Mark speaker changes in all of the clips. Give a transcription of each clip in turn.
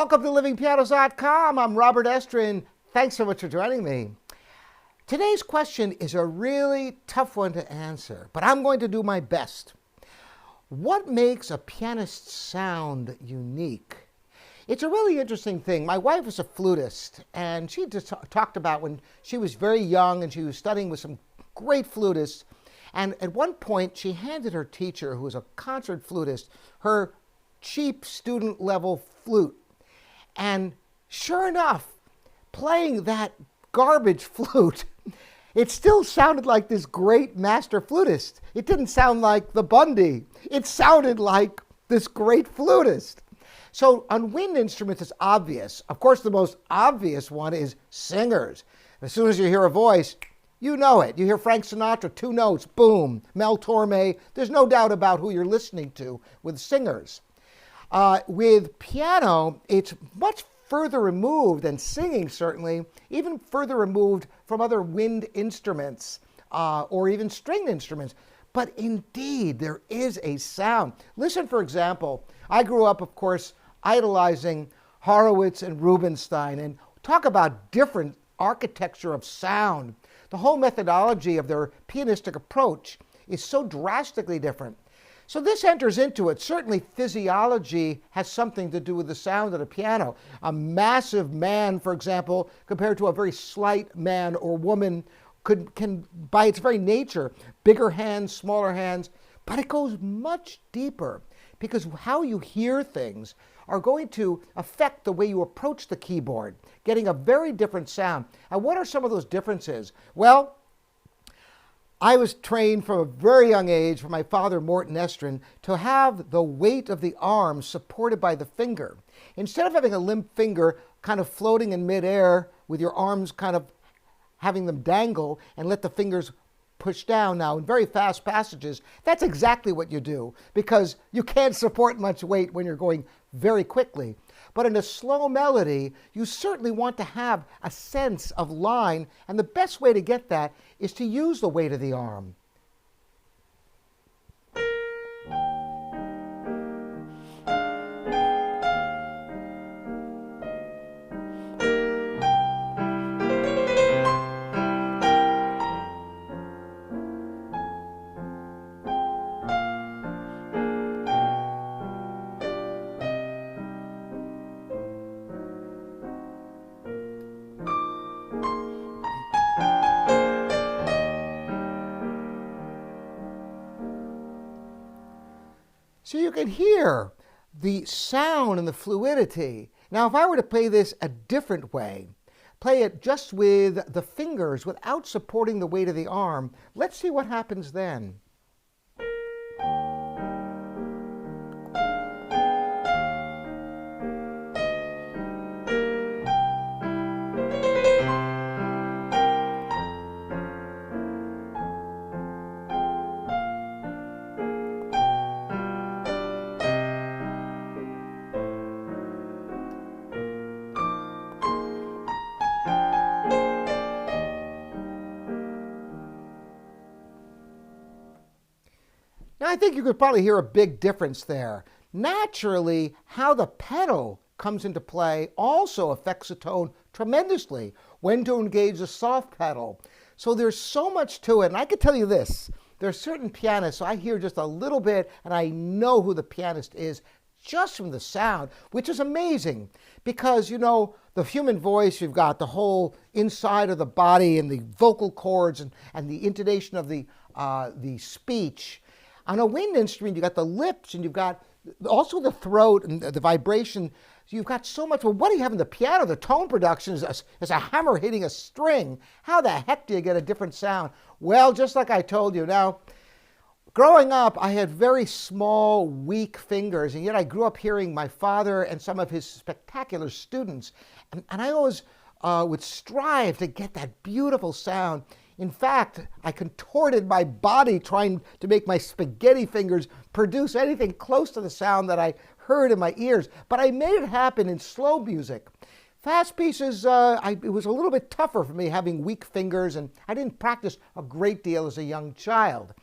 Speaker 1: Welcome to livingpianos.com. I'm Robert Estrin. Thanks so much for joining me. Today's question is a really tough one to answer, but I'm going to do my best. What makes a pianist's sound unique? It's a really interesting thing. My wife is a flutist, and she just talked about when she was very young and she was studying with some great flutists. And at one point, she handed her teacher, who was a concert flutist, her cheap student-level flute. And sure enough, playing that garbage flute, it still sounded like this great master flutist. It didn't sound like the Bundy. It sounded like this great flutist. So on wind instruments, it's obvious. Of course, the most obvious one is singers. As soon as you hear a voice, you know it. You hear Frank Sinatra, 2 notes, boom. Mel Torme. There's no doubt about who you're listening to with singers. With piano, it's much further removed than singing, certainly, even further removed from other wind instruments or even stringed instruments. But indeed, there is a sound. Listen, for example, I grew up, of course, idolizing Horowitz and Rubinstein, and talk about different architecture of sound. The whole methodology of their pianistic approach is so drastically different. So this enters into it. Certainly physiology has something to do with the sound of the piano. A massive man, for example, compared to a very slight man or woman can, by its very nature, bigger hands, smaller hands, but it goes much deeper because how you hear things are going to affect the way you approach the keyboard, getting a very different sound. And what are some of those differences? Well, I was trained from a very young age from my father, Robert Estrin, to have the weight of the arm supported by the finger. Instead of having a limp finger kind of floating in midair with your arms kind of having them dangle and let the fingers push down now in very fast passages, that's exactly what you do because you can't support much weight when you're going very quickly. But in a slow melody, you certainly want to have a sense of line, and the best way to get that is to use the weight of the arm. So you can hear the sound and the fluidity. Now, if I were to play this a different way, play it just with the fingers without supporting the weight of the arm, let's see what happens then. Now, I think you could probably hear a big difference there. Naturally, how the pedal comes into play also affects the tone tremendously. When to engage the soft pedal. So there's so much to it. And I can tell you this, there are certain pianists, so I hear just a little bit and I know who the pianist is just from the sound, which is amazing because, you know, the human voice, you've got the whole inside of the body and the vocal cords and the intonation of the speech. On a wind instrument, you've got the lips and you've got also the throat and the vibration. So you've got so much. Well, what do you have in the piano? The tone production is a hammer hitting a string. How the heck do you get a different sound? Well, just like I told you. Now, growing up, I had very small, weak fingers, and yet I grew up hearing my father and some of his spectacular students. And I always would strive to get that beautiful sound. In fact, I contorted my body trying to make my spaghetti fingers produce anything close to the sound that I heard in my ears. But I made it happen in slow music. Fast pieces, it was a little bit tougher for me having weak fingers, and I didn't practice a great deal as a young child.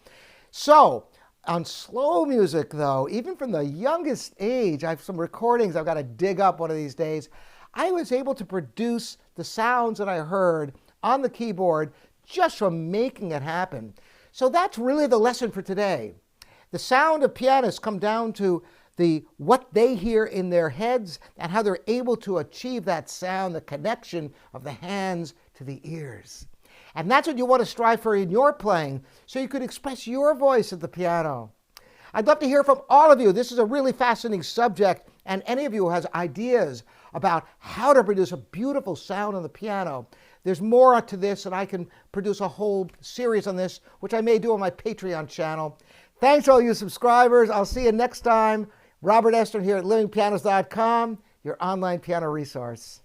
Speaker 1: So On slow music, though, even from the youngest age, I have some recordings I've got to dig up one of these days. I was able to produce the sounds that I heard on the keyboard just from making it happen. So that's really the lesson for today. The sound of pianists come down to what they hear in their heads and how they're able to achieve that sound, the connection of the hands to the ears. And that's what you want to strive for in your playing, so you could express your voice at the piano. I'd love to hear from all of you. This is a really fascinating subject, and any of you who has ideas about how to produce a beautiful sound on the piano, there's more to this, and I can produce a whole series on this, which I may do on my Patreon channel. Thanks to all you subscribers. I'll see you next time. Robert Estrin here at livingpianist.com, your online piano resource.